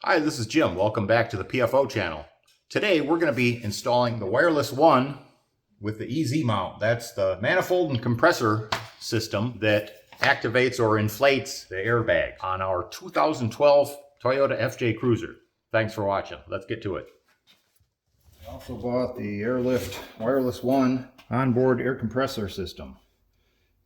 Hi, this is Jim. Welcome back to the PFO channel. Today we're going to be installing the WirelessOne with the EZ mount. That's the manifold and compressor system that activates or inflates the airbag on our 2012 Toyota FJ Cruiser. Thanks for watching. Let's get to it. I also bought the Airlift WirelessOne onboard air compressor system.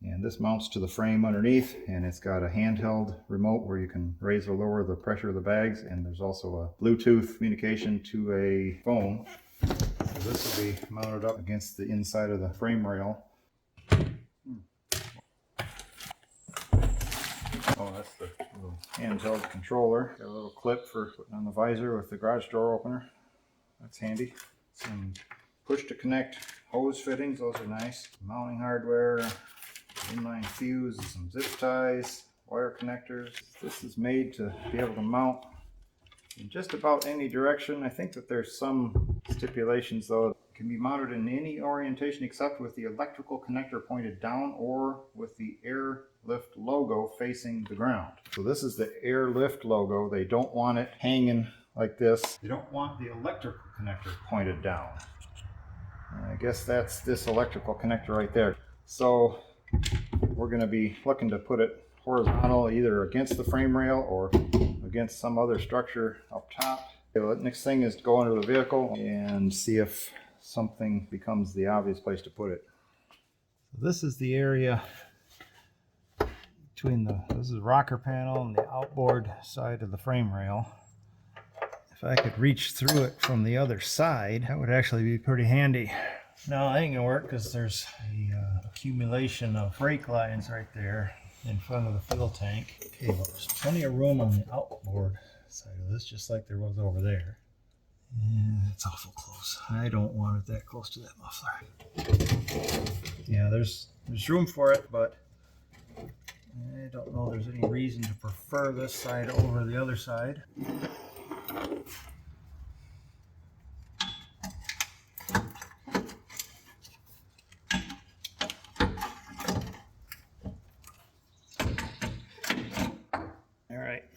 And this mounts to the frame underneath, and it's got a handheld remote where you can raise or lower the pressure of the bags, and there's also a Bluetooth communication to a phone. So this will be mounted up against the inside of the frame rail. Oh, that's the little handheld controller. Got a little clip for putting on the visor with the garage door opener. That's handy. Some push to connect hose fittings, those are nice. Mounting hardware. Inline fuse, some zip ties, wire connectors. This is made to be able to mount in just about any direction. I think that there's some stipulations though. It can be mounted in any orientation except with the electrical connector pointed down or with the Airlift logo facing the ground. So this is the Airlift logo. They don't want it hanging like this. You don't want the electrical connector pointed down. And I guess that's this electrical connector right there. So we're going to be looking to put it horizontal either against the frame rail or against some other structure up top. Okay, the next thing is to go into the vehicle and see if something becomes the obvious place to put it. So this is the area between this is the rocker panel and the outboard side of the frame rail. If I could reach through it from the other side, that would actually be pretty handy. No, that ain't gonna work because there's a accumulation of brake lines right there in front of the fuel tank. Okay, well, there's plenty of room on the outboard side of this, just like there was over there. Yeah, it's awful close. I don't want it that close to that muffler. Yeah, there's room for it, but I don't know there's any reason to prefer this side over the other side.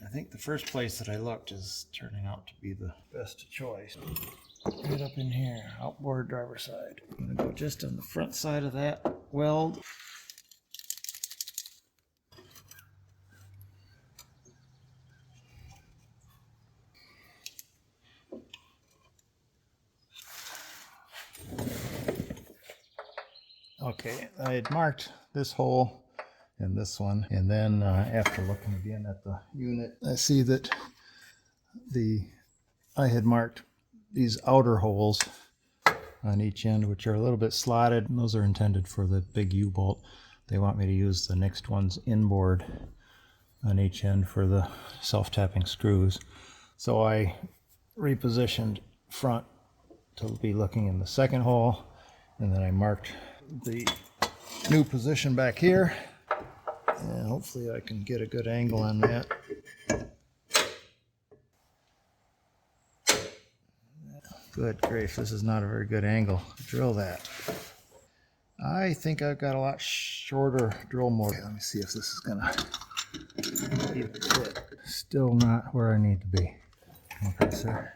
I think the first place that I looked is turning out to be the best choice. Right up in here, outboard driver side. I'm gonna go just on the front side of that weld. Okay, I had marked this hole and this one, and then after looking again at the unit, I see that I had marked these outer holes on each end, which are a little bit slotted, and those are intended for the big U-bolt. They want me to use the next one's inboard on each end for the self-tapping screws. So I repositioned front to be looking in the second hole, and then I marked the new position back here. And hopefully I can get a good angle on that. Good grief, this is not a very good angle. Drill that. I think I've got a lot shorter drill motor. Okay, let me see if this is gonna even fit. Still not where I need to be. Okay, sir.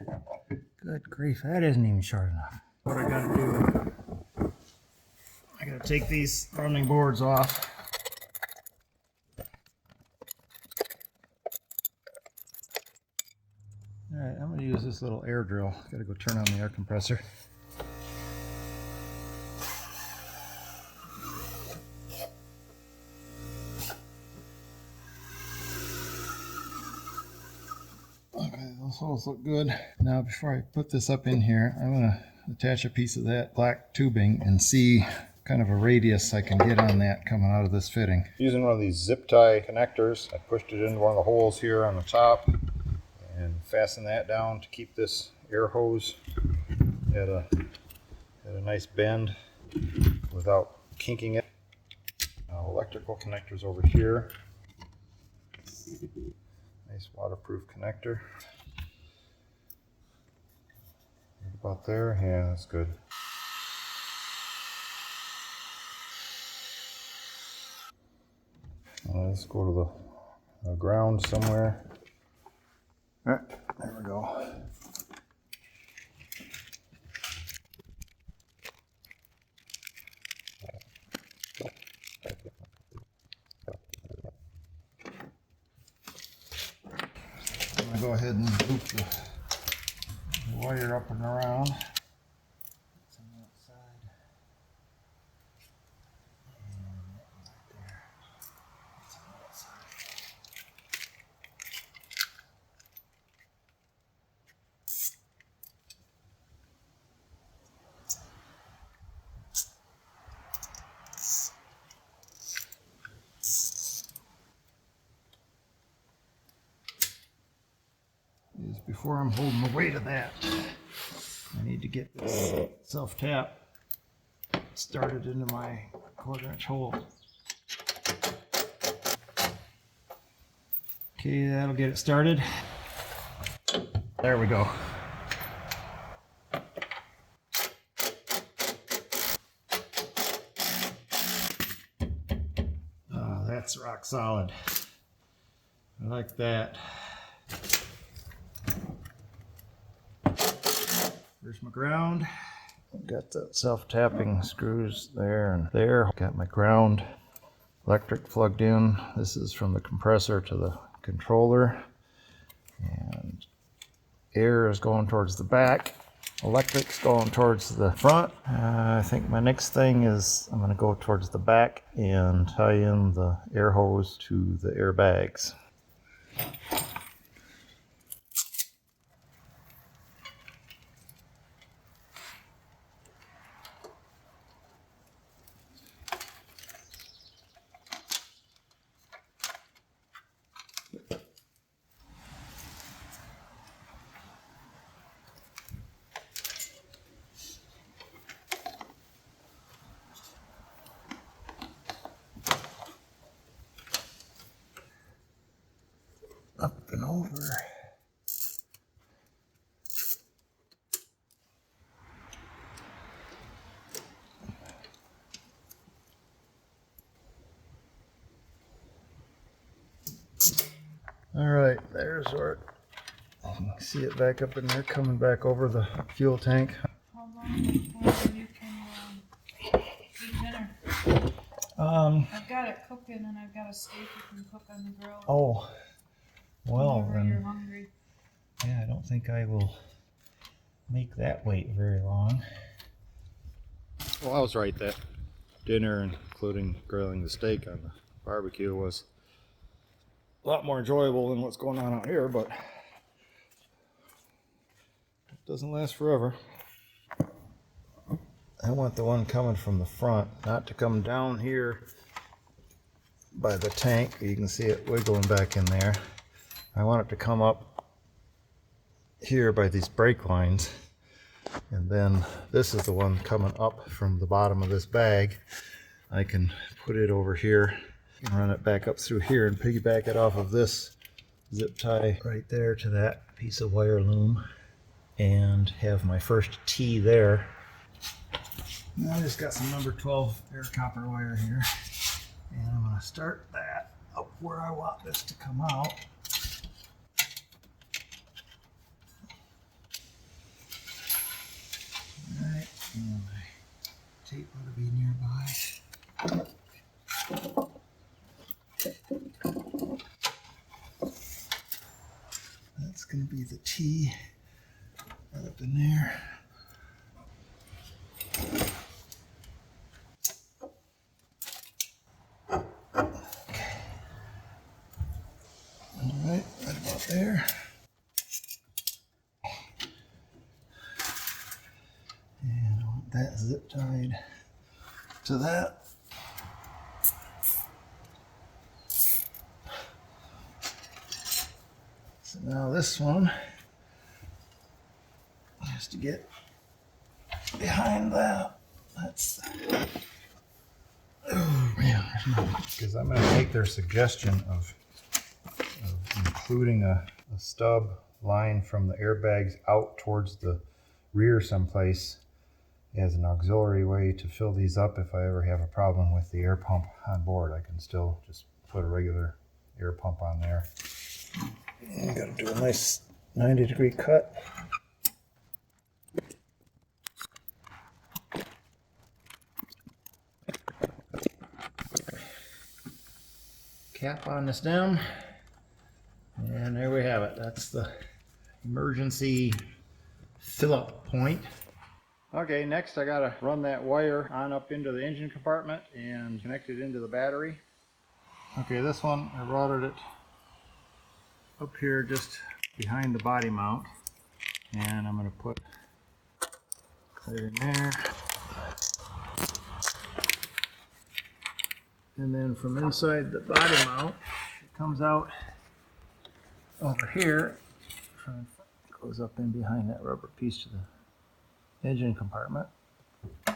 Good grief, that isn't even short enough. What I gotta do, I gotta take these running boards off. Alright, I'm going to use this little air drill. Got to go turn on the air compressor. Okay, those holes look good. Now before I put this up in here, I'm going to attach a piece of that black tubing and see kind of a radius I can get on that coming out of this fitting. Using one of these zip tie connectors, I pushed it into one of the holes here on the top and fasten that down to keep this air hose at a nice bend without kinking it. Electrical connectors over here. Nice waterproof connector. Right about there. Yeah, that's good. Let's go to the ground somewhere. All right. There we go. I'm going to go ahead and loop the wire up and around. It's on that side. And right there. It's on that side. Before I'm holding the weight of that, I need to get this self-tap started into my 1/4" hole. Okay, that'll get it started. There we go. Oh, that's rock solid. I like that. There's my ground. Got the self-tapping screws there and there. Got my ground electric plugged in. This is from the compressor to the controller. And air is going towards the back. Electric's going towards the front. I think my next thing is I'm going to go towards the back and tie in the air hose to the airbags. Up and over. All right, there's where you can see it back up in there, coming back over the fuel tank. How long before you can eat dinner? I've got it cooking and I've got a steak you can cook on the grill. Oh, well whenever then. you're hungry. Yeah, I don't think I will make that wait very long. Well, I was right. That dinner, including grilling the steak on the barbecue, was a lot more enjoyable than what's going on out here, but it doesn't last forever. I want the one coming from the front, not to come down here by the tank. You can see it wiggling back in there. I want it to come up here by these brake lines, and then this is the one coming up from the bottom of this bag. I can put it over here and run it back up through here and piggyback it off of this zip tie right there to that piece of wire loom and have my first T there. Now I just got some number 12 air copper wire here, and I'm going to start that up where I want this to come out. Alright, and my tape ought to be nearby. That's going to be the T right up in there. Alright, right about there. And I want that zip tied to that. So now this one has to get behind that. That's, oh man, because I'm going to take their suggestion of including a stub line from the airbags out towards the rear someplace as an auxiliary way to fill these up. If I ever have a problem with the air pump on board, I can still just put a regular air pump on there. And got to do a nice 90-degree cut. Cap on the stem, and there we have it. That's the emergency fill-up point. Okay, next I gotta run that wire on up into the engine compartment and connect it into the battery. Okay, this one I routed it up here just behind the body mount, and I'm gonna put it in there. And then from inside the body mount, it comes out over here, goes up in behind that rubber piece to the engine compartment. Oh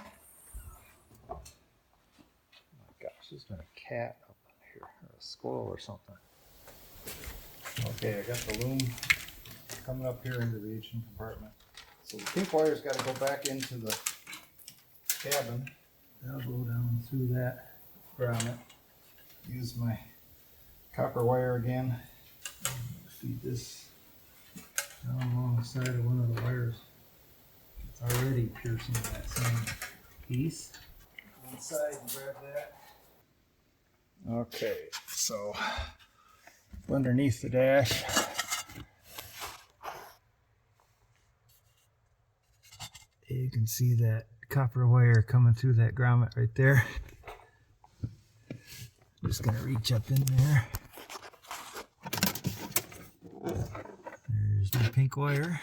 my gosh, there's been a cat up here, or a squirrel or something. Okay, I got the loom coming up here into the engine compartment. So the pink wire's got to go back into the cabin. That'll go down through that grommet. Use my copper wire again. Feed this down along the side of one of the wires. It's already piercing that same piece. Inside and grab that. Okay, so underneath the dash, you can see that copper wire coming through that grommet right there. Just gonna reach up in there. There's my pink wire.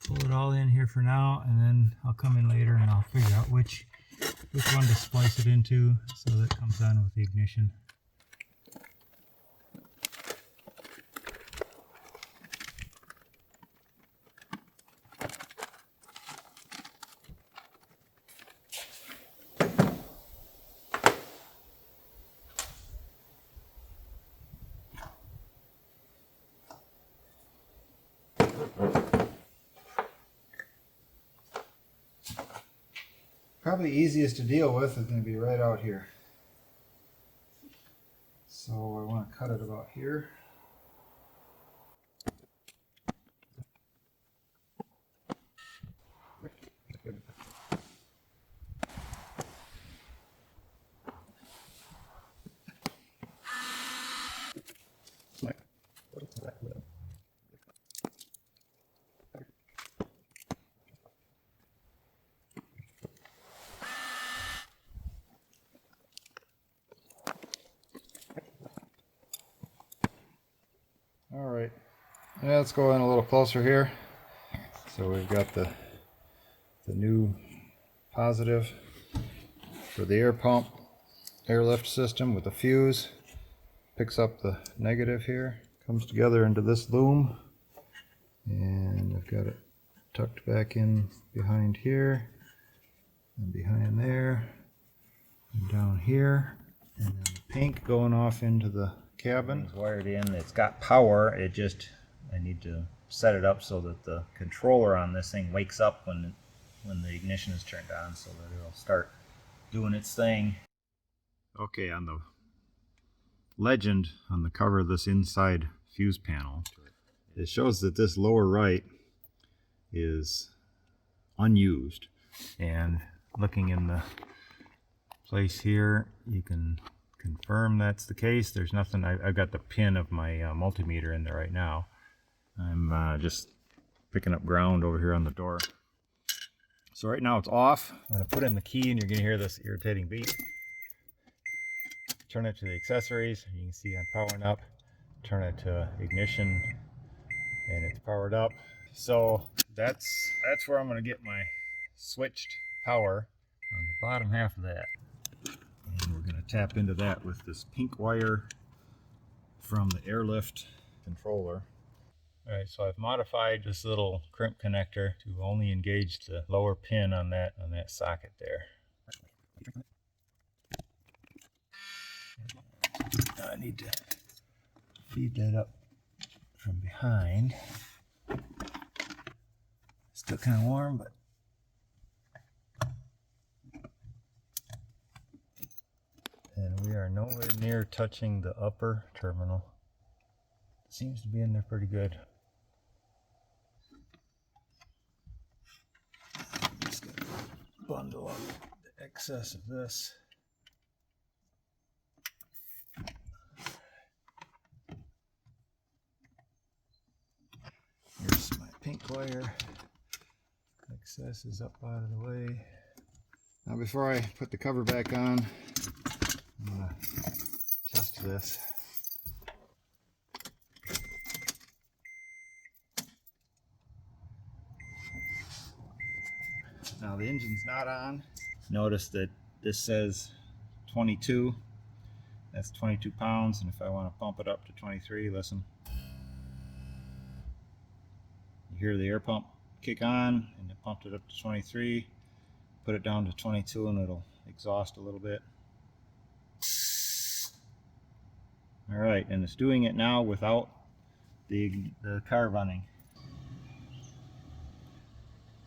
Pull it all in here for now, and then I'll come in later and I'll figure out which one to splice it into so that it comes on with the ignition. Probably easiest to deal with is going to be right out here. So I want to cut it about here. All right, yeah, let's go in a little closer here. So we've got the new positive for the air pump, airlift system with the fuse. Picks up the negative here, comes together into this loom, and I've got it tucked back in behind here, and behind there, and down here, and then the pink going off into the cabin. It's wired in. It's got power. I need to set it up so that the controller on this thing wakes up when the ignition is turned on, so that it'll start doing its thing. Okay, on the legend on the cover of this inside fuse panel, it shows that this lower right is unused. And looking in the place here, you can confirm that's the case. There's nothing. I've got the pin of my multimeter in there right now. I'm just picking up ground over here on the door. So right now it's off. I'm going to put in the key, and you're going to hear this irritating beep. Turn it to the accessories. You can see I'm powering up. Turn it to ignition, and it's powered up. So that's where I'm going to get my switched power on the bottom half of that. And we're going to tap into that with this pink wire from the airlift controller. All right, so I've modified this little crimp connector to only engage the lower pin on that socket there. I need to feed that up from behind. Still kind of warm, but and we are nowhere near touching the upper terminal. It seems to be in there pretty good. bundle up the excess of this. Here's my pink wire. Excess is up out of the way. Now before I put the cover back on, I'm gonna test this. Now the engine's not on. Notice that this says 22. That's 22 pounds, and if I want to pump it up to 23, listen. You hear the air pump kick on, and it pumped it up to 23. Put it down to 22 and it'll exhaust a little bit. Alright, and it's doing it now without the car running.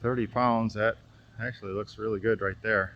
30 pounds, that actually looks really good right there.